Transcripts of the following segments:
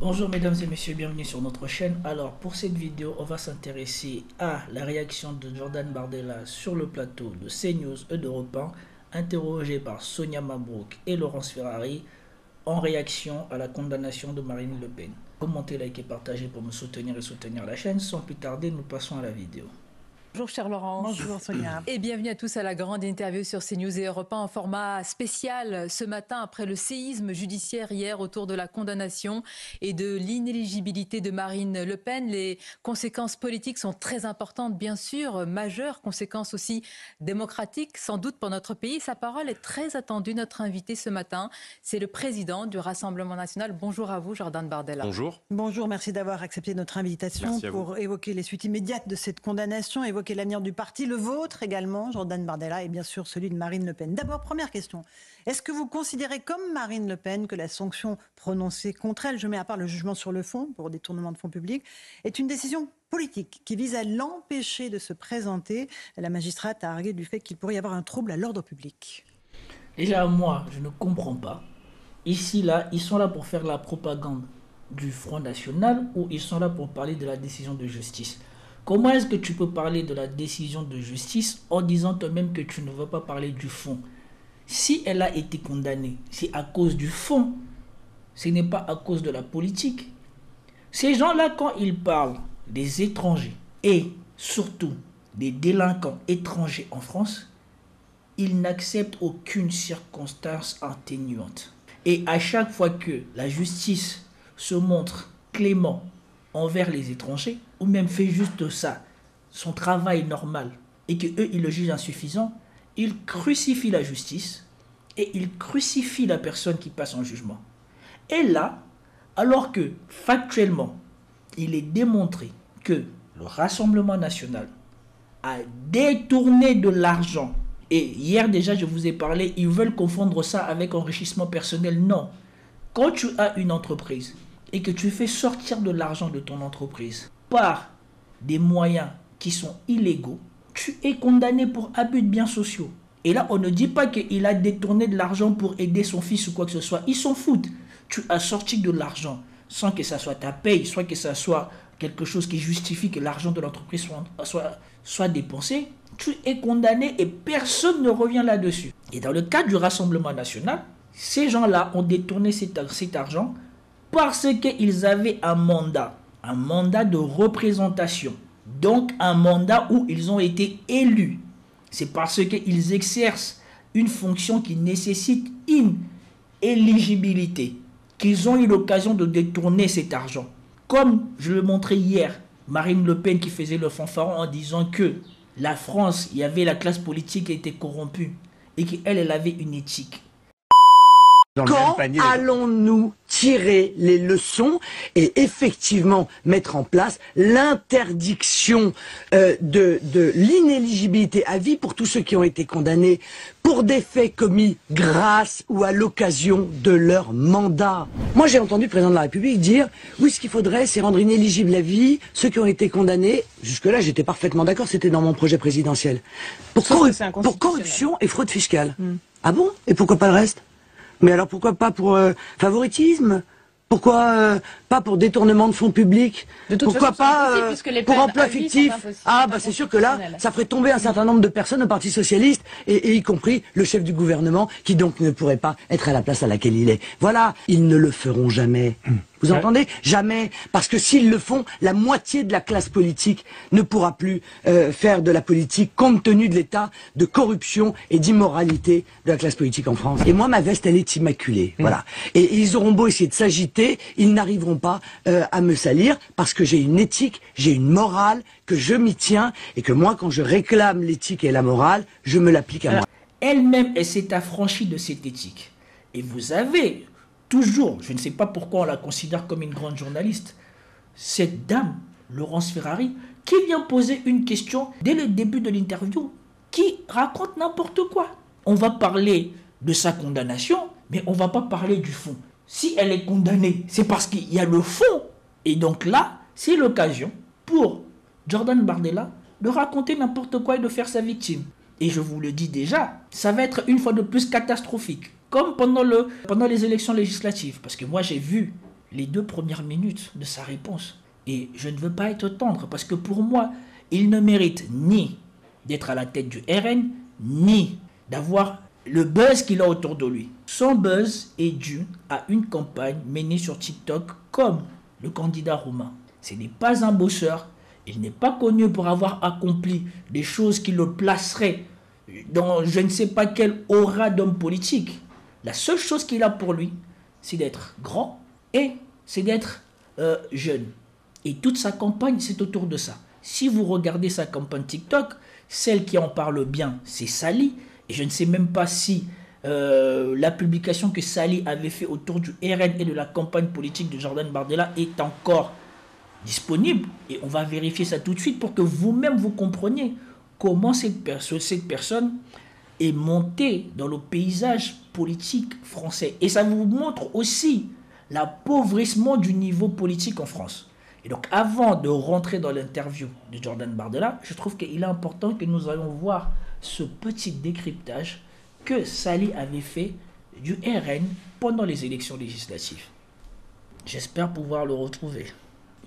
Bonjour mesdames et messieurs, bienvenue sur notre chaîne. Alors pour cette vidéo, on va s'intéresser à la réaction de Jordan Bardella sur le plateau de CNews et d'Europe 1, interrogé par Sonia Mabrouk et Laurence Ferrari en réaction à la condamnation de Marine Le Pen. Commentez, likez, partagez pour me soutenir et soutenir la chaîne. Sans plus tarder, nous passons à la vidéo. Bonjour cher Laurent. Bonjour Sonia. Et bienvenue à tous à la grande interview sur CNews et Europe 1 en format spécial ce matin après le séisme judiciaire hier autour de la condamnation et de l'inéligibilité de Marine Le Pen. Les conséquences politiques sont très importantes, bien sûr, majeures, conséquences aussi démocratiques sans doute pour notre pays. Sa parole est très attendue. Notre invité ce matin, c'est le président du Rassemblement national. Bonjour à vous Jordan Bardella. Bonjour. Bonjour, merci d'avoir accepté notre invitation pour évoquer les suites immédiates de cette condamnation, évoquer l'avenir du parti, le vôtre également, Jordan Bardella, et bien sûr celui de Marine Le Pen. D'abord, première question. Est-ce que vous considérez comme Marine Le Pen que la sanction prononcée contre elle, je mets à part le jugement sur le fond pour détournement de fonds publics, est une décision politique qui vise à l'empêcher de se présenter? La magistrate a argué du fait qu'il pourrait y avoir un trouble à l'ordre public. Déjà moi, je ne comprends pas. Ici, là, ils sont là pour faire la propagande du Front National ou ils sont là pour parler de la décision de justice? Comment est-ce que tu peux parler de la décision de justice en disant toi-même que tu ne veux pas parler du fond? Si elle a été condamnée, c'est à cause du fond. Ce n'est pas à cause de la politique. Ces gens-là, quand ils parlent des étrangers et surtout des délinquants étrangers en France, ils n'acceptent aucune circonstance atténuante. Et à chaque fois que la justice se montre clément envers les étrangers, ou même fait juste ça, son travail normal, et qu'eux, ils le jugent insuffisant, ils crucifient la justice et ils crucifient la personne qui passe en jugement. Et là, alors que factuellement, il est démontré que le Rassemblement national a détourné de l'argent, et hier déjà je vous ai parlé, ils veulent confondre ça avec enrichissement personnel. Non. Quand tu as une entreprise et que tu fais sortir de l'argent de ton entreprise par des moyens qui sont illégaux, tu es condamné pour abus de biens sociaux. Et là, on ne dit pas qu'il a détourné de l'argent pour aider son fils ou quoi que ce soit. Ils s'en foutent. Tu as sorti de l'argent sans que ça soit ta paye, soit que ça soit quelque chose qui justifie que l'argent de l'entreprise soit dépensé. Tu es condamné et personne ne revient là-dessus. Et dans le cas du Rassemblement national, ces gens-là ont détourné cet argent parce qu'ils avaient un mandat de représentation, donc un mandat où ils ont été élus. C'est parce qu'ils exercent une fonction qui nécessite une éligibilité qu'ils ont eu l'occasion de détourner cet argent. Comme je le montrais hier, Marine Le Pen qui faisait le fanfaron en disant que la France, il y avait la classe politique qui était corrompue et qu'elle avait une éthique. Quand allons-nous tirer les leçons et effectivement mettre en place l'interdiction de l'inéligibilité à vie pour tous ceux qui ont été condamnés pour des faits commis grâce ou à l'occasion de leur mandat? Moi j'ai entendu le président de la République dire oui, ce qu'il faudrait c'est rendre inéligible à vie ceux qui ont été condamnés. Jusque-là j'étais parfaitement d'accord, c'était dans mon projet présidentiel. Pour corruption et fraude fiscale. Ah bon? Et pourquoi pas le reste? Mais alors pourquoi pas pour favoritisme? Pourquoi pas pour détournement de fonds publics? Pourquoi pas pour emploi fictif? Ah bah c'est sûr que là, ça ferait tomber un certain nombre de personnes au Parti Socialiste, et y compris le chef du gouvernement, qui donc ne pourrait pas être à la place à laquelle il est. Voilà, ils ne le feront jamais. Vous entendez? Jamais. Parce que s'ils le font, la moitié de la classe politique ne pourra plus faire de la politique compte tenu de l'état de corruption et d'immoralité de la classe politique en France. Et moi, ma veste, elle est immaculée. Voilà. Et ils auront beau essayer de s'agiter, ils n'arriveront pas à me salir parce que j'ai une éthique, j'ai une morale, que je m'y tiens et que moi, quand je réclame l'éthique et la morale, je me l'applique à moi. Elle-même, elle s'est affranchie de cette éthique. Et vous avez toujours, je ne sais pas pourquoi on la considère comme une grande journaliste, cette dame, Laurence Ferrari, qui vient poser une question dès le début de l'interview, qui raconte n'importe quoi. On va parler de sa condamnation, mais on ne va pas parler du fond. Si elle est condamnée, c'est parce qu'il y a le fond. Et donc là, c'est l'occasion pour Jordan Bardella de raconter n'importe quoi et de faire sa victime. Et je vous le dis déjà, ça va être une fois de plus catastrophique. Comme pendant les élections législatives. Parce que moi j'ai vu les 2 premières minutes de sa réponse. Et je ne veux pas être tendre, parce que pour moi, il ne mérite ni d'être à la tête du RN, ni d'avoir le buzz qu'il a autour de lui. Son buzz est dû à une campagne menée sur TikTok comme le candidat roumain. Ce n'est pas un bosseur, il n'est pas connu pour avoir accompli des choses qui le placeraient dans je ne sais pas quelle aura d'homme politique. La seule chose qu'il a pour lui, c'est d'être grand et c'est d'être jeune. Et toute sa campagne, c'est autour de ça. Si vous regardez sa campagne TikTok, celle qui en parle bien, c'est Sali. Et je ne sais même pas si la publication que Sali avait fait autour du RN et de la campagne politique de Jordan Bardella est encore disponible. Et on va vérifier ça tout de suite pour que vous-même vous compreniez comment cette personne est montée dans le paysage politique français. Et ça vous montre aussi l'appauvrissement du niveau politique en France. Et donc, avant de rentrer dans l'interview de Jordan Bardella, je trouve qu'il est important que nous allions voir ce petit décryptage que Sali avait fait du RN pendant les élections législatives. J'espère pouvoir le retrouver.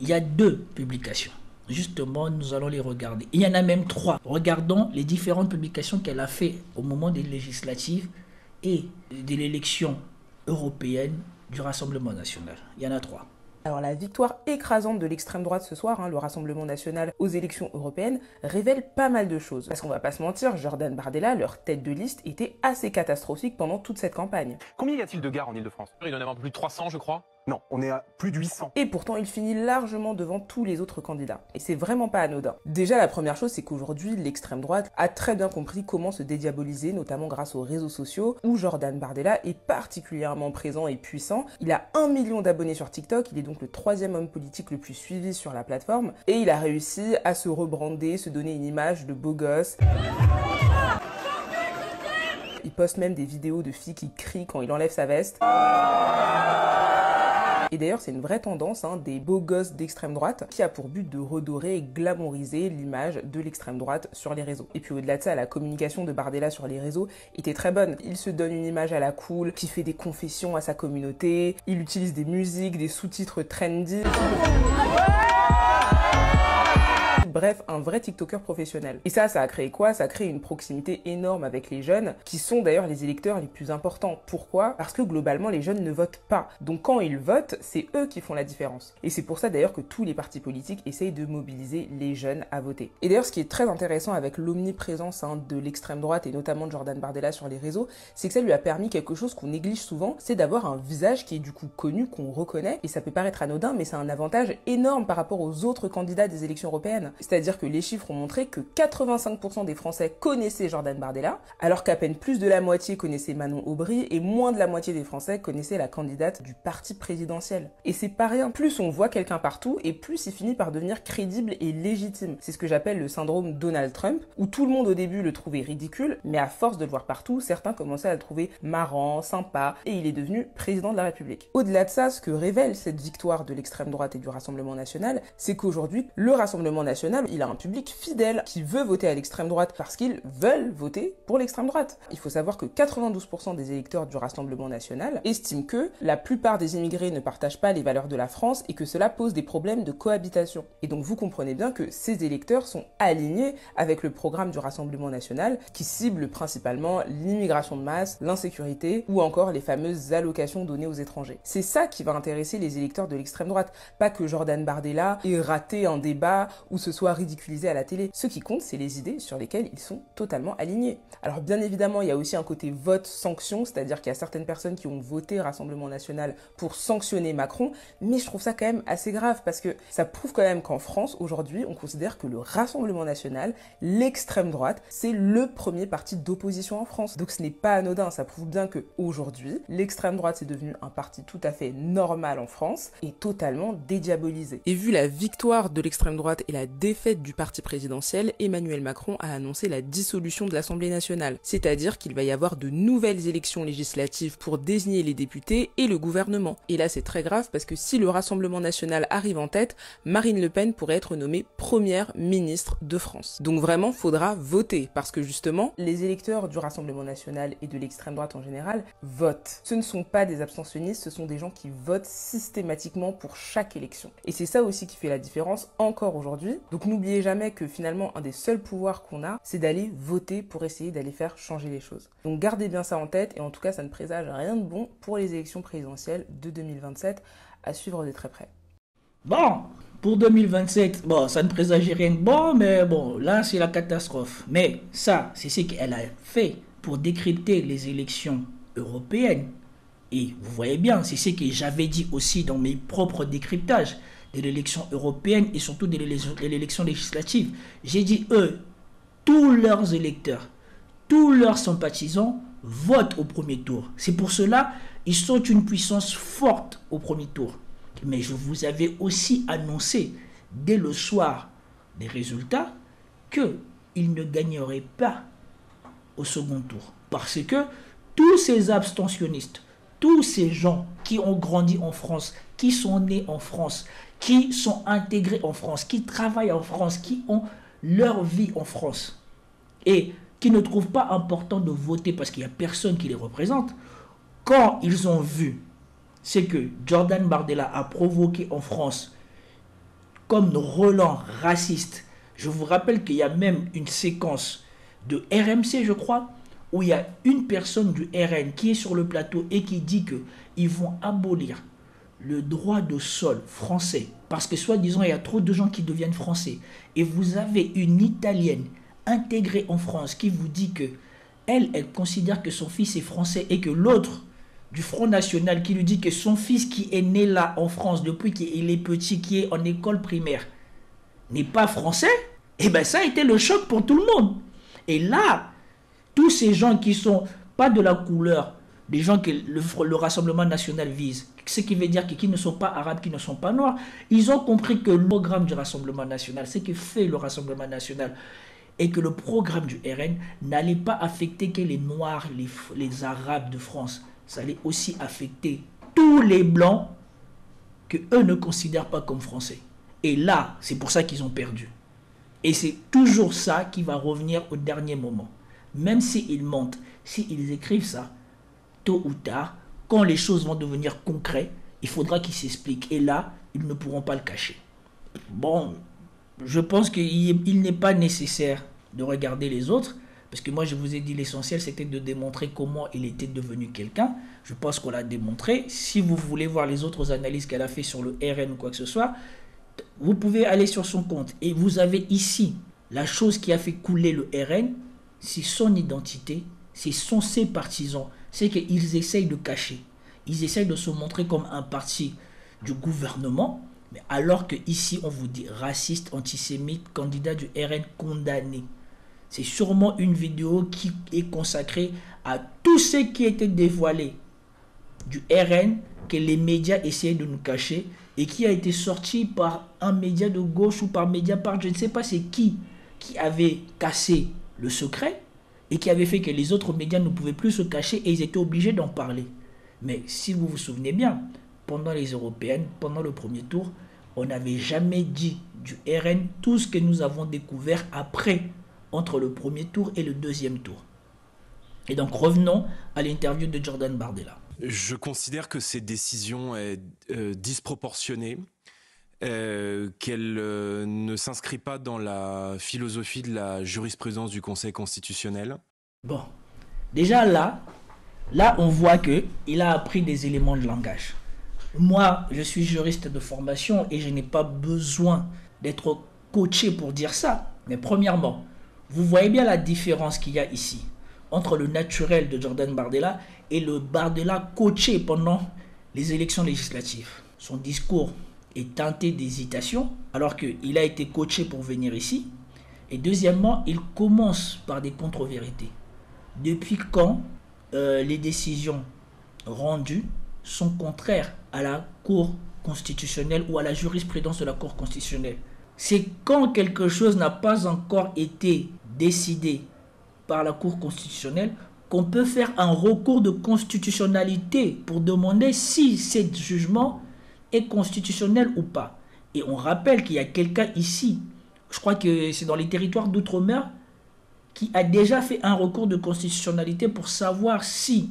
Il y a 2 publications. Justement, nous allons les regarder. Il y en a même 3. Regardons les différentes publications qu'elle a fait au moment des législatives et de l'élection européenne du Rassemblement national. Il y en a 3. Alors la victoire écrasante de l'extrême droite ce soir, le Rassemblement national aux élections européennes, révèle pas mal de choses. Parce qu'on va pas se mentir, Jordan Bardella, leur tête de liste, était assez catastrophique pendant toute cette campagne. Combien y a-t-il de gares en Ile-de-France? Il doit y en avoir plus de 300, je crois. Non, on est à plus de 800. Et pourtant, il finit largement devant tous les autres candidats. Et c'est vraiment pas anodin. Déjà, la première chose, c'est qu'aujourd'hui, l'extrême droite a très bien compris comment se dédiaboliser, notamment grâce aux réseaux sociaux, où Jordan Bardella est particulièrement présent et puissant. Il a 1 million d'abonnés sur TikTok, il est donc le 3e homme politique le plus suivi sur la plateforme, et il a réussi à se rebrander, se donner une image de beau gosse. Il poste même des vidéos de filles qui crient quand il enlève sa veste. Et d'ailleurs, c'est une vraie tendance des beaux gosses d'extrême droite qui a pour but de redorer et glamouriser l'image de l'extrême droite sur les réseaux. Et puis au-delà de ça, la communication de Bardella sur les réseaux était très bonne. Il se donne une image à la cool, qui fait des confessions à sa communauté, il utilise des musiques, des sous-titres trendy. Bref, un vrai TikToker professionnel. Et ça a créé quoi? Ça a créé une proximité énorme avec les jeunes, qui sont d'ailleurs les électeurs les plus importants. Pourquoi? Parce que globalement, les jeunes ne votent pas. Donc quand ils votent, c'est eux qui font la différence. Et c'est pour ça d'ailleurs que tous les partis politiques essayent de mobiliser les jeunes à voter. Et d'ailleurs, ce qui est très intéressant avec l'omniprésence de l'extrême droite, et notamment de Jordan Bardella sur les réseaux, c'est que ça lui a permis quelque chose qu'on néglige souvent, c'est d'avoir un visage qui est du coup connu, qu'on reconnaît. Et ça peut paraître anodin, mais c'est un avantage énorme par rapport aux autres candidats des élections européennes. C'est-à-dire que les chiffres ont montré que 85% des Français connaissaient Jordan Bardella, alors qu'à peine plus de la moitié connaissaient Manon Aubry et moins de la moitié des Français connaissaient la candidate du parti présidentiel. Et c'est pas rien. Plus on voit quelqu'un partout et plus il finit par devenir crédible et légitime. C'est ce que j'appelle le syndrome Donald Trump, où tout le monde au début le trouvait ridicule, mais à force de le voir partout, certains commençaient à le trouver marrant, sympa, et il est devenu président de la République. Au-delà de ça, ce que révèle cette victoire de l'extrême droite et du Rassemblement national, c'est qu'aujourd'hui, le Rassemblement national, il a un public fidèle qui veut voter à l'extrême droite parce qu'ils veulent voter pour l'extrême droite. Il faut savoir que 92% des électeurs du Rassemblement national estiment que la plupart des immigrés ne partagent pas les valeurs de la France et que cela pose des problèmes de cohabitation. Et donc vous comprenez bien que ces électeurs sont alignés avec le programme du Rassemblement national qui cible principalement l'immigration de masse, l'insécurité ou encore les fameuses allocations données aux étrangers. C'est ça qui va intéresser les électeurs de l'extrême droite, pas que Jordan Bardella ait raté un débat ou ce soit ridiculisé à la télé. Ce qui compte, c'est les idées sur lesquelles ils sont totalement alignés. Alors bien évidemment, il y a aussi un côté vote-sanction, c'est-à-dire qu'il y a certaines personnes qui ont voté Rassemblement national pour sanctionner Macron, mais je trouve ça quand même assez grave parce que ça prouve quand même qu'en France, aujourd'hui, on considère que le Rassemblement national, l'extrême droite, c'est le premier parti d'opposition en France. Donc ce n'est pas anodin, ça prouve bien que aujourd'hui, l'extrême droite c'est devenu un parti tout à fait normal en France et totalement dédiabolisé. Et vu la victoire de l'extrême droite et la défaite défaite du parti présidentiel, Emmanuel Macron a annoncé la dissolution de l'Assemblée nationale. C'est-à-dire qu'il va y avoir de nouvelles élections législatives pour désigner les députés et le gouvernement. Et là c'est très grave parce que si le Rassemblement national arrive en tête, Marine Le Pen pourrait être nommée première ministre de France. Donc vraiment, faudra voter parce que justement, les électeurs du Rassemblement national et de l'extrême droite en général votent. Ce ne sont pas des abstentionnistes, ce sont des gens qui votent systématiquement pour chaque élection. Et c'est ça aussi qui fait la différence encore aujourd'hui. Donc n'oubliez jamais que finalement, un des seuls pouvoirs qu'on a, c'est d'aller voter pour essayer d'aller faire changer les choses. Donc gardez bien ça en tête et en tout cas, ça ne présage rien de bon pour les élections présidentielles de 2027 à suivre de très près. Bon, pour 2027, bon, ça ne présageait rien de bon, mais bon, là, c'est la catastrophe. Mais ça, c'est ce qu'elle a fait pour décrypter les élections européennes. Et vous voyez bien, c'est ce que j'avais dit aussi dans mes propres décryptages de l'élection européenne et surtout de l'élection législative. J'ai dit, eux, tous leurs électeurs, tous leurs sympathisants votent au premier tour. C'est pour cela ils sont une puissance forte au premier tour. Mais je vous avais aussi annoncé dès le soir des résultats qu'ils ne gagneraient pas au second tour. Parce que tous ces abstentionnistes, tous ces gens qui ont grandi en France, qui sont nés en France, qui sont intégrés en France, qui travaillent en France, qui ont leur vie en France et qui ne trouvent pas important de voter parce qu'il n'y a personne qui les représente, quand ils ont vu ce que Jordan Bardella a provoqué en France comme relent raciste, je vous rappelle qu'il y a même une séquence de RMC, je crois, où il y a une personne du RN qui est sur le plateau et qui dit qu'ils vont abolir le droit de sol français parce que soi-disant il y a trop de gens qui deviennent français. Et vous avez une Italienne intégrée en France qui vous dit que elle considère que son fils est français et que l'autre du Front National qui lui dit que son fils qui est né là en France depuis qu'il est petit, qui est en école primaire, n'est pas français, et bien ça a été le choc pour tout le monde. Et là, tous ces gens qui sont pas de la couleur des gens que le Rassemblement national vise, ce qui veut dire que qui ne sont pas arabes, qui ne sont pas noirs, ils ont compris que le programme du Rassemblement national, ce que fait le Rassemblement national, et que le programme du RN n'allait pas affecter que les noirs, les arabes de France, ça allait aussi affecter tous les blancs que eux ne considèrent pas comme français. Et là, c'est pour ça qu'ils ont perdu. Et c'est toujours ça qui va revenir au dernier moment. Même s'ils mentent, s'ils écrivent ça, tôt ou tard, quand les choses vont devenir concrètes, il faudra qu'ils s'expliquent. Et là, ils ne pourront pas le cacher. Bon, je pense qu'il n'est pas nécessaire de regarder les autres, parce que moi je vous ai dit l'essentiel c'était de démontrer comment il était devenu quelqu'un. Je pense qu'on l'a démontré. Si vous voulez voir les autres analyses qu'elle a fait sur le RN ou quoi que ce soit, vous pouvez aller sur son compte. Et vous avez ici la chose qui a fait couler le RN, c'est son identité, ce sont ses partisans. C'est qu'ils essayent de cacher. Ils essayent de se montrer comme un parti du gouvernement, mais alors que ici on vous dit raciste, antisémite, candidat du RN condamné. C'est sûrement une vidéo qui est consacrée à tout ce qui était dévoilé du RN, que les médias essayaient de nous cacher, et qui a été sorti par un média de gauche ou par Mediapart, je ne sais pas c'est qui avait cassé le secret, et qui avait fait que les autres médias ne pouvaient plus se cacher, et ils étaient obligés d'en parler. Mais si vous vous souvenez bien, pendant les européennes, pendant le premier tour, on n'avait jamais dit du RN tout ce que nous avons découvert après, entre le premier tour et le deuxième tour. Et donc revenons à l'interview de Jordan Bardella. Je considère que cette décision est disproportionnée, qu'elle ne s'inscrit pas dans la philosophie de la jurisprudence du Conseil constitutionnel. Bon, déjà là on voit qu'il a appris des éléments de langage. Moi, je suis juriste de formation et je n'ai pas besoin d'être coaché pour dire ça. Mais premièrement, vous voyez bien la différence qu'il y a ici entre le naturel de Jordan Bardella et le Bardella coaché pendant les élections législatives. Son discours est teinté d'hésitation alors qu'il a été coaché pour venir ici. Et deuxièmement, il commence par des contre-vérités. Depuis quand les décisions rendues sont contraires à la Cour constitutionnelle ou à la jurisprudence de la Cour constitutionnelle? C'est quand quelque chose n'a pas encore été décidé par la Cour constitutionnelle qu'on peut faire un recours de constitutionnalité pour demander si ce jugement est constitutionnel ou pas. Et on rappelle qu'il y a quelqu'un ici, je crois que c'est dans les territoires d'outre-mer, qui a déjà fait un recours de constitutionnalité pour savoir si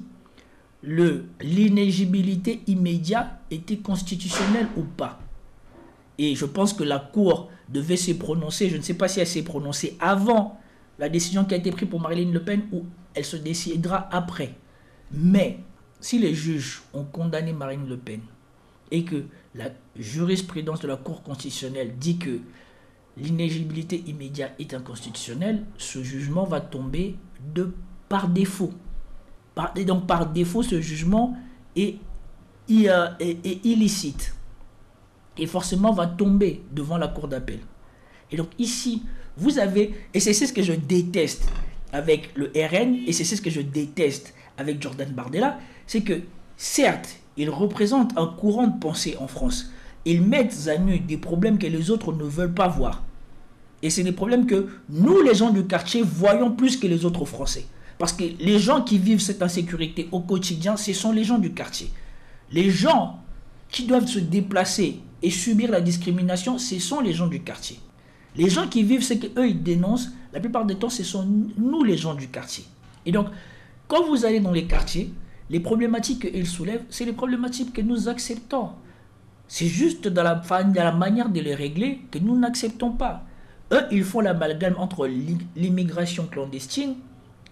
l'inéligibilité immédiate était constitutionnelle ou pas. Et je pense que la Cour devait se prononcer, je ne sais pas si elle s'est prononcée avant la décision qui a été prise pour Marine Le Pen ou elle se décidera après. Mais si les juges ont condamné Marine Le Pen et que la jurisprudence de la Cour constitutionnelle dit que l'inéligibilité immédiate est inconstitutionnelle, ce jugement va tomber par défaut. Et donc par défaut, ce jugement est illicite. Et forcément va tomber devant la Cour d'appel. Et donc ici, vous avez, et c'est ce que je déteste avec le RN, et c'est ce que je déteste avec Jordan Bardella, c'est que certes, ils représentent un courant de pensée en France. Ils mettent à nu des problèmes que les autres ne veulent pas voir. Et c'est des problèmes que nous, les gens du quartier, voyons plus que les autres Français. Parce que les gens qui vivent cette insécurité au quotidien, ce sont les gens du quartier. Les gens qui doivent se déplacer et subir la discrimination, ce sont les gens du quartier. Les gens qui vivent ce qu'eux, ils dénoncent, la plupart du temps, ce sont nous, les gens du quartier. Et donc, quand vous allez dans les quartiers, les problématiques qu'ils soulèvent, c'est les problématiques que nous acceptons. C'est juste dans la manière de les régler que nous n'acceptons pas. Eux, ils font l'amalgame entre l'immigration clandestine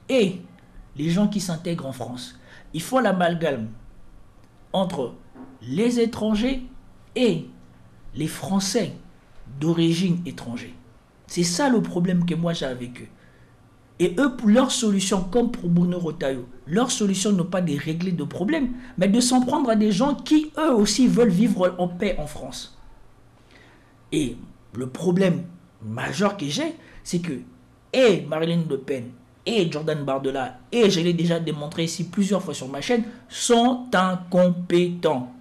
et les gens qui s'intègrent en France. Ils font l'amalgame entre les étrangers et les Français d'origine étrangère. C'est ça le problème que moi j'ai avec eux. Et eux, pour leur solution, comme pour Bruno Retailleau, leur solution n'est pas de régler de problèmes, mais de s'en prendre à des gens qui, eux aussi, veulent vivre en paix en France. Et le problème majeur que j'ai, c'est que et Marine Le Pen et Jordan Bardella, et je l'ai déjà démontré ici plusieurs fois sur ma chaîne, sont incompétents.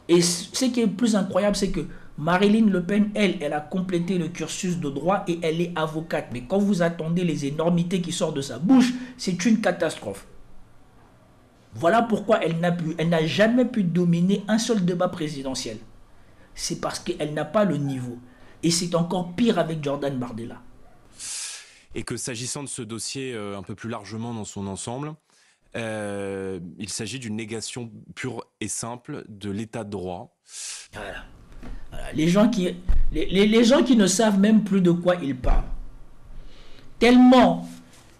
Et ce qui est le plus incroyable, c'est que Marine Le Pen, elle a complété le cursus de droit et elle est avocate. Mais quand vous attendez les énormités qui sortent de sa bouche, c'est une catastrophe. Voilà pourquoi elle n'a jamais pu dominer un seul débat présidentiel. C'est parce qu'elle n'a pas le niveau. Et c'est encore pire avec Jordan Bardella. Et que s'agissant de ce dossier un peu plus largement dans son ensemble, il s'agit d'une négation pure et simple de l'état de droit. Voilà. Les gens qui ne savent même plus de quoi ils parlent. Tellement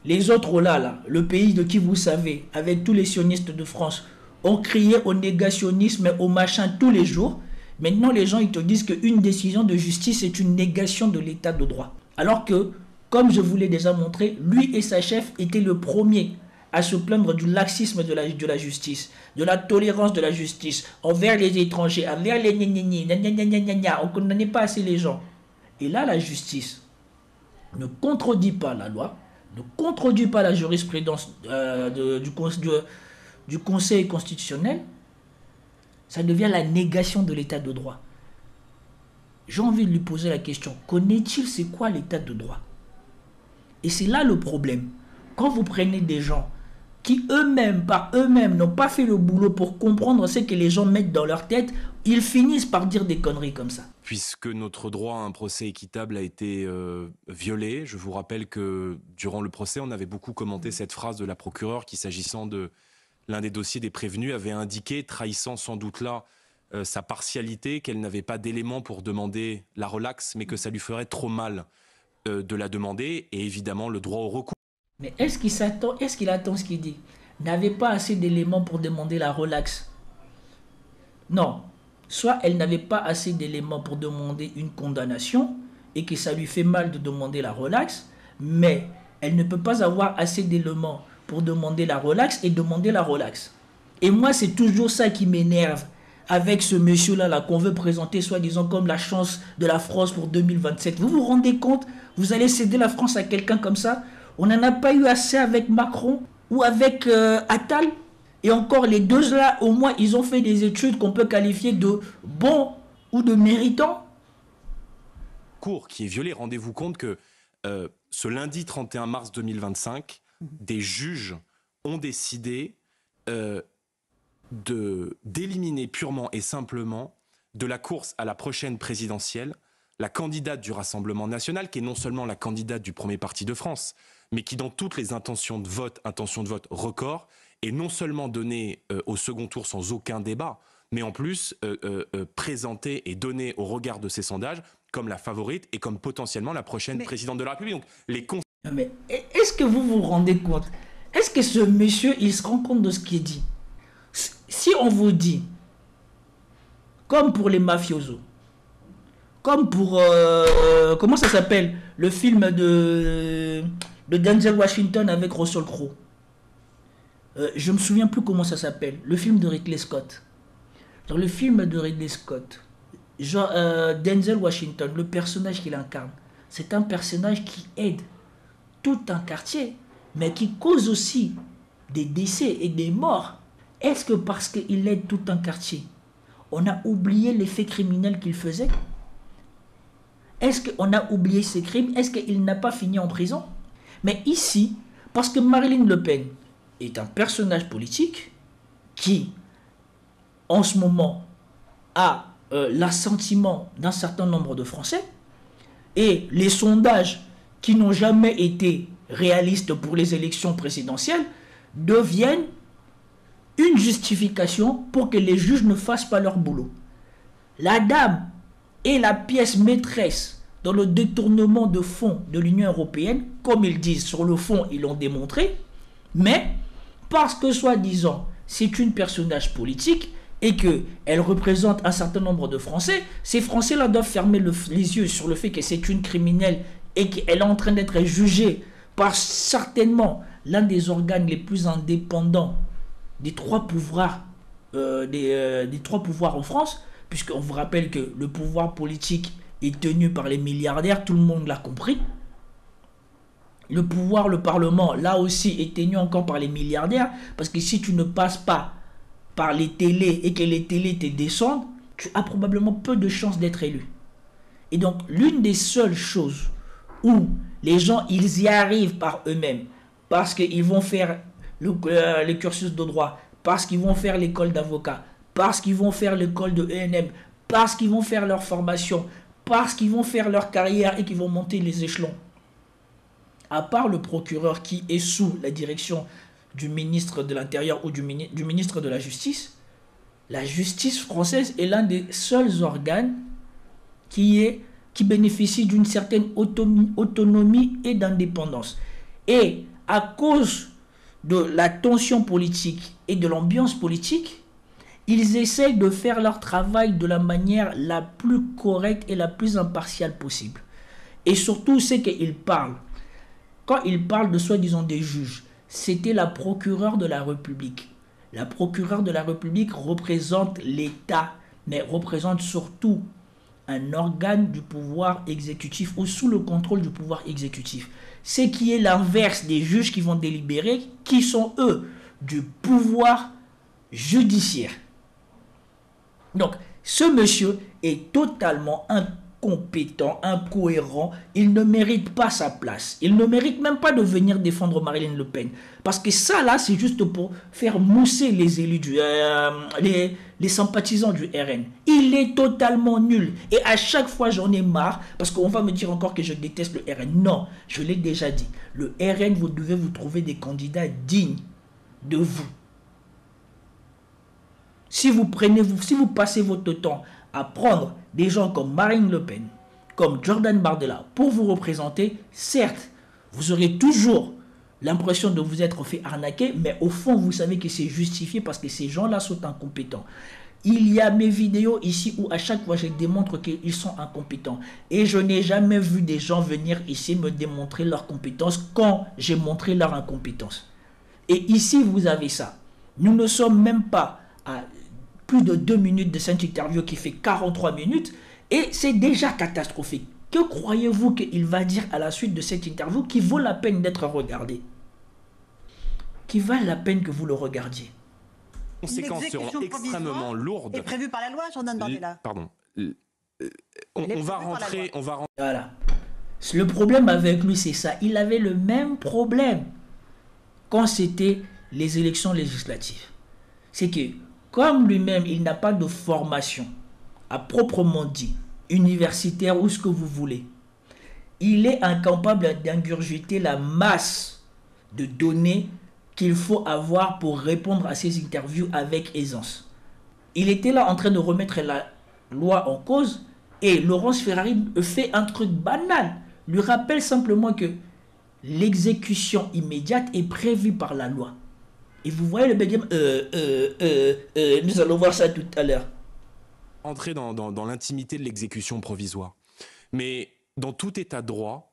les autres là, le pays de qui vous savez, avec tous les sionistes de France, ont crié au négationnisme et au machin tous les jours. Maintenant, les gens ils te disent qu'une décision de justice est une négation de l'état de droit. Alors que, comme je vous l'ai déjà montré, lui et sa chef étaient le premier à se plaindre du laxisme de la justice, de la tolérance de la justice envers les étrangers, envers les on ne condamnait pas assez les gens. Et là, la justice ne contredit pas la loi, ne contredit pas la jurisprudence du Conseil constitutionnel. Ça devient la négation de l'état de droit. J'ai envie de lui poser la question, connaît-il c'est quoi l'état de droit? Et c'est là le problème. Quand vous prenez des gens qui eux-mêmes, par eux-mêmes, n'ont pas fait le boulot pour comprendre ce que les gens mettent dans leur tête, ils finissent par dire des conneries comme ça. Puisque notre droit à un procès équitable a été violé, je vous rappelle que durant le procès, on avait beaucoup commenté cette phrase de la procureure qui, s'agissant de l'un des dossiers des prévenus, avait indiqué, trahissant sans doute là sa partialité, qu'elle n'avait pas d'éléments pour demander la relaxe, mais que ça lui ferait trop mal de la demander, et évidemment le droit au recours. Mais est-ce qu'il attend ce qu'il dit? N'avait pas assez d'éléments pour demander la relaxe. Non. Soit elle n'avait pas assez d'éléments pour demander une condamnation et que ça lui fait mal de demander la relaxe, mais elle ne peut pas avoir assez d'éléments pour demander la relaxe et demander la relaxe. Et moi, c'est toujours ça qui m'énerve avec ce monsieur-là qu'on veut présenter soi-disant comme la chance de la France pour 2027. Vous vous rendez compte? Vous allez céder la France à quelqu'un comme ça? On n'en a pas eu assez avec Macron ou avec Attal. Et encore, les deux là, au moins, ils ont fait des études qu'on peut qualifier de bons ou de méritants. cours qui est violé. Rendez-vous compte que ce lundi 31 mars 2025, des juges ont décidé d'éliminer purement et simplement de la course à la prochaine présidentielle la candidate du Rassemblement national, qui est non seulement la candidate du premier parti de France, mais qui dans toutes les intentions de vote record, est non seulement donnée au second tour sans aucun débat, mais en plus présentée et donnée au regard de ces sondages comme la favorite et comme potentiellement la prochaine présidente de la République. Donc, mais est-ce que vous vous rendez compte? Est-ce que ce monsieur, il se rend compte de ce qu'il dit? Si on vous dit, comme pour les mafiosos, comme pour, comment ça s'appelle, le film de Denzel Washington avec Russell Crowe. Je me souviens plus comment ça s'appelle. Le film de Ridley Scott. Dans le film de Ridley Scott, Denzel Washington, le personnage qu'il incarne, c'est un personnage qui aide tout un quartier, mais qui cause aussi des décès et des morts. Est-ce que parce qu'il aide tout un quartier, on a oublié les faits criminels qu'il faisait? Est-ce qu'on a oublié ses crimes? Est-ce qu'il n'a pas fini en prison? Mais ici, parce que Marine Le Pen est un personnage politique qui, en ce moment, a l'assentiment d'un certain nombre de Français, et les sondages qui n'ont jamais été réalistes pour les élections présidentielles deviennent une justification pour que les juges ne fassent pas leur boulot. La dame est la pièce maîtresse dans le détournement de fonds de l'Union européenne, comme ils disent, sur le fond, ils l'ont démontré, mais parce que, soi-disant, c'est une personnage politique et qu'elle représente un certain nombre de Français, ces Français-là doivent fermer les yeux sur le fait que c'est une criminelle et qu'elle est en train d'être jugée par certainement l'un des organes les plus indépendants des trois pouvoirs, des trois pouvoirs en France, puisqu'on vous rappelle que le pouvoir politique est tenu par les milliardaires, tout le monde l'a compris. Le pouvoir, le Parlement, là aussi, est tenu encore par les milliardaires, parce que si tu ne passes pas par les télés et que les télés te descendent, tu as probablement peu de chances d'être élu. Et donc, l'une des seules choses où les gens, ils y arrivent par eux-mêmes, parce qu'ils vont faire le cursus de droit, parce qu'ils vont faire l'école d'avocat, parce qu'ils vont faire l'école de ENM, parce qu'ils vont faire leur formation, parce qu'ils vont faire leur carrière et qu'ils vont monter les échelons. À part le procureur qui est sous la direction du ministre de l'Intérieur ou du ministre de la Justice, la justice française est l'un des seuls organes qui bénéficie d'une certaine autonomie et d'indépendance. Et à cause de la tension politique et de l'ambiance politique, ils essayent de faire leur travail de la manière la plus correcte et la plus impartiale possible. Et surtout, c'est qu'ils parlent. Quand ils parlent de soi-disant des juges, c'était la procureure de la République. La procureure de la République représente l'État, mais représente surtout un organe du pouvoir exécutif ou sous le contrôle du pouvoir exécutif. Ce qui est l'inverse des juges qui vont délibérer, qui sont eux du pouvoir judiciaire. Donc, ce monsieur est totalement incompétent, incohérent. Il ne mérite pas sa place. Il ne mérite même pas de venir défendre Marine Le Pen. Parce que ça, là, c'est juste pour faire mousser les élus, les sympathisants du RN. Il est totalement nul. Et à chaque fois, j'en ai marre. Parce qu'on va me dire encore que je déteste le RN. Non, je l'ai déjà dit. Le RN, vous devez vous trouver des candidats dignes de vous. Si vous passez votre temps à prendre des gens comme Marine Le Pen, comme Jordan Bardella pour vous représenter, certes, vous aurez toujours l'impression de vous être fait arnaquer, mais au fond, vous savez que c'est justifié parce que ces gens-là sont incompétents. Il y a mes vidéos ici où à chaque fois je démontre qu'ils sont incompétents. Et je n'ai jamais vu des gens venir ici me démontrer leur compétence quand j'ai montré leur incompétence. Et ici, vous avez ça. Nous ne sommes même pas à plus de 2 minutes de cette interview qui fait 43 minutes et c'est déjà catastrophique. Que croyez-vous qu'il va dire à la suite de cette interview qui vaut la peine d'être regardé? Qui valent la peine que vous le regardiez? Les conséquences seront extrêmement lourdes. Est prévue par la loi, Jordan Bardella. Pardon. on va rentrer... Voilà. Le problème avec lui, c'est ça. Il avait le même problème quand c'était les élections législatives. C'est que, comme lui-même, il n'a pas de formation, à proprement dit, universitaire ou ce que vous voulez, il est incapable d'ingurgiter la masse de données qu'il faut avoir pour répondre à ces interviews avec aisance. Il était là en train de remettre la loi en cause et Laurence Ferrari fait un truc banal. Lui rappelle simplement que l'exécution immédiate est prévue par la loi. Et vous voyez le béguin, nous allons voir ça tout à l'heure. Entrer dans l'intimité de l'exécution provisoire. Mais dans tout état de droit,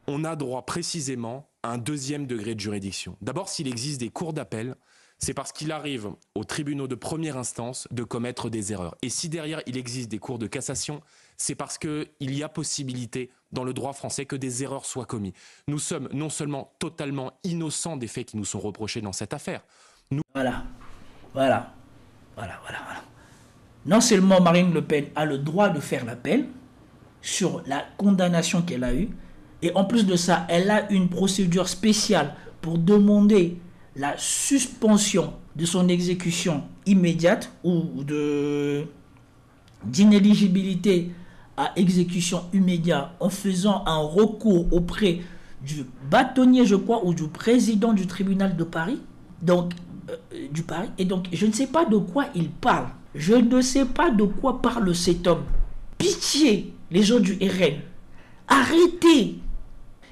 on a droit précisément à un deuxième degré de juridiction. D'abord, s'il existe des cours d'appel, c'est parce qu'il arrive aux tribunaux de première instance de commettre des erreurs. Et si derrière il existe des cours de cassation, c'est parce qu'il y a possibilité dans le droit français que des erreurs soient commises. Nous sommes non seulement totalement innocents des faits qui nous sont reprochés dans cette affaire. Voilà. Non seulement Marine Le Pen a le droit de faire l'appel sur la condamnation qu'elle a eue, et en plus de ça, elle a une procédure spéciale pour demander la suspension de son exécution immédiate ou d'inéligibilité à exécution immédiate en faisant un recours auprès du bâtonnier, je crois, ou du président du tribunal de Paris, donc du Paris. Et donc, je ne sais pas de quoi il parle. Je ne sais pas de quoi parle cet homme. Pitié, les gens du RN. Arrêtez.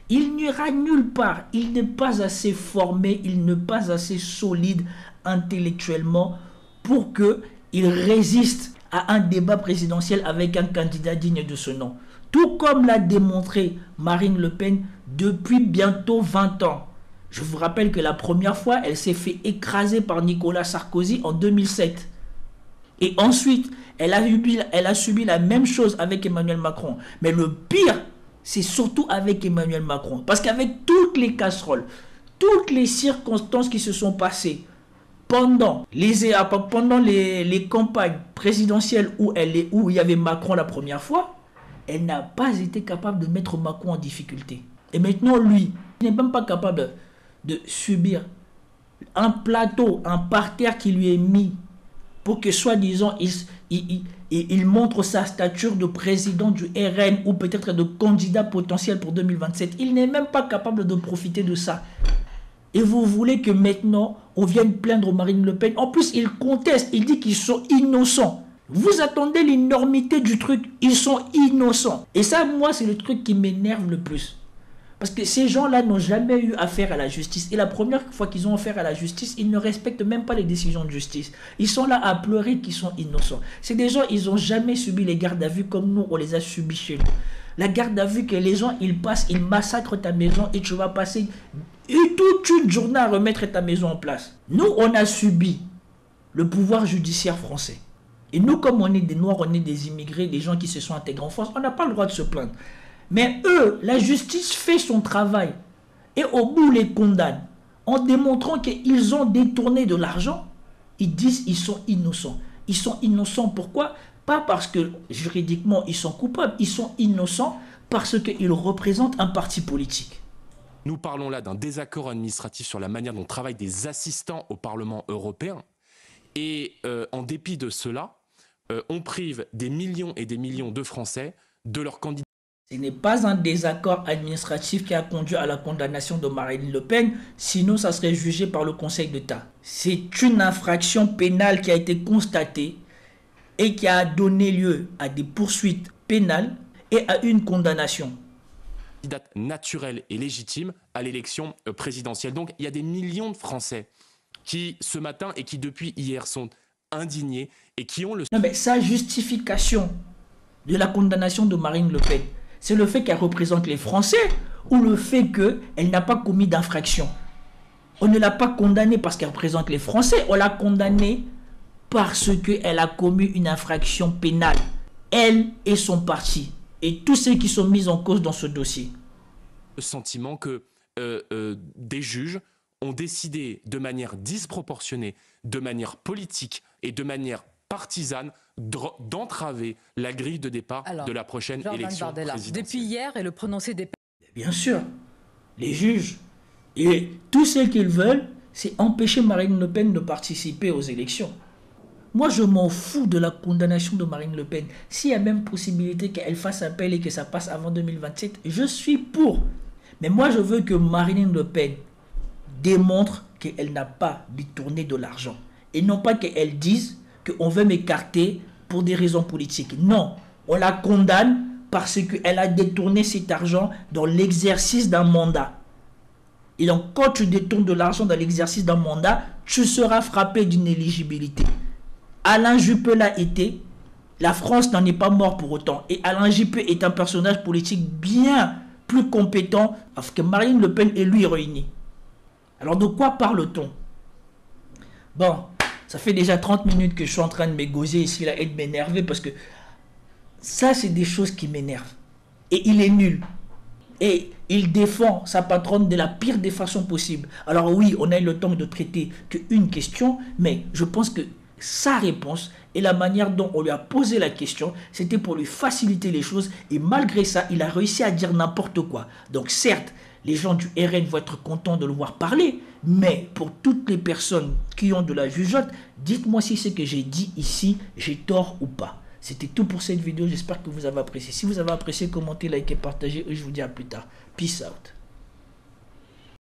Il n'ira nulle part. Il n'est pas assez formé, il n'est pas assez solide intellectuellement pour qu'il résiste à un débat présidentiel avec un candidat digne de ce nom. Tout comme l'a démontré Marine Le Pen depuis bientôt 20 ans. Je vous rappelle que la première fois, elle s'est fait écraser par Nicolas Sarkozy en 2007. Et ensuite, elle a subi la même chose avec Emmanuel Macron. Mais le pire, c'est surtout avec Emmanuel Macron. Parce qu'avec toutes les casseroles, toutes les circonstances qui se sont passées pendant les campagnes présidentielles où il y avait Macron la première fois, elle n'a pas été capable de mettre Macron en difficulté. Et maintenant, lui, il n'est même pas capable de subir un plateau, un parterre qui lui est mis pour que, soi-disant, il montre sa stature de président du RN ou peut-être de candidat potentiel pour 2027. Il n'est même pas capable de profiter de ça. Et vous voulez que maintenant, on vienne plaindre Marine Le Pen. En plus, il conteste, il dit qu'ils sont innocents. Vous attendez l'énormité du truc, ils sont innocents. Et ça, moi, c'est le truc qui m'énerve le plus. Parce que ces gens-là n'ont jamais eu affaire à la justice. Et la première fois qu'ils ont affaire à la justice, ils ne respectent même pas les décisions de justice. Ils sont là à pleurer qu'ils sont innocents. C'est des gens, ils n'ont jamais subi les gardes à vue comme nous, on les a subis chez nous. La garde à vue que les gens, ils passent, ils massacrent ta maison et tu vas passer toute une journée à remettre ta maison en place. Nous, on a subi le pouvoir judiciaire français. Et nous, comme on est des Noirs, on est des immigrés, des gens qui se sont intégrés en France, on n'a pas le droit de se plaindre. Mais eux, la justice fait son travail. Et au bout, les condamne. En démontrant qu'ils ont détourné de l'argent, ils disent qu'ils sont innocents. Ils sont innocents pourquoi? Pas parce que juridiquement ils sont coupables. Ils sont innocents parce qu'ils représentent un parti politique. Nous parlons là d'un désaccord administratif sur la manière dont travaillent des assistants au Parlement européen. Et en dépit de cela, on prive des millions et des millions de Français de leur candidat. Ce n'est pas un désaccord administratif qui a conduit à la condamnation de Marine Le Pen, sinon ça serait jugé par le Conseil d'État. C'est une infraction pénale qui a été constatée et qui a donné lieu à des poursuites pénales et à une condamnation. Candidate naturelle et légitime à l'élection présidentielle. Donc il y a des millions de Français qui, ce matin et qui depuis hier, sont indignés et qui ont le... Non mais sa justification de la condamnation de Marine Le Pen, c'est le fait qu'elle représente les Français ou le fait qu'elle n'a pas commis d'infraction? On ne l'a pas condamnée parce qu'elle représente les Français, on l'a condamnée parce qu'elle a commis une infraction pénale. Elle et son parti et tous ceux qui sont mis en cause dans ce dossier. Le sentiment que des juges ont décidé de manière disproportionnée, de manière politique et de manière partisane d'entraver la grille de départ de la prochaine élection présidentielle. Depuis hier et le prononcé des... Bien sûr, les juges et tout ce qu'ils veulent, c'est empêcher Marine Le Pen de participer aux élections. Moi, je m'en fous de la condamnation de Marine Le Pen. S'il y a même possibilité qu'elle fasse appel et que ça passe avant 2027, je suis pour. Mais moi, je veux que Marine Le Pen démontre qu'elle n'a pas détourné de l'argent. Et non pas qu'elle dise qu'on veut m'écarter pour des raisons politiques. Non, on la condamne parce qu'elle a détourné cet argent dans l'exercice d'un mandat. Et donc, quand tu détournes de l'argent dans l'exercice d'un mandat, tu seras frappé d'une éligibilité. Alain Juppé l'a été, la France n'en est pas mort pour autant. Et Alain Juppé est un personnage politique bien plus compétent que Marine Le Pen et lui réunis. Alors de quoi parle-t-on? Bon, ça fait déjà 30 minutes que je suis en train de m'égauser ici là, et de m'énerver parce que ça c'est des choses qui m'énervent. Et il est nul. Et il défend sa patronne de la pire des façons possibles. Alors oui, on a eu le temps de traiter qu'une question, mais je pense que sa réponse et la manière dont on lui a posé la question, c'était pour lui faciliter les choses. Et malgré ça, il a réussi à dire n'importe quoi. Donc certes, les gens du RN vont être contents de le voir parler, mais pour toutes les personnes qui ont de la jugeote, dites-moi si ce que j'ai dit ici, j'ai tort ou pas. C'était tout pour cette vidéo, j'espère que vous avez apprécié. Si vous avez apprécié, commentez, likez, partagez et je vous dis à plus tard. Peace out.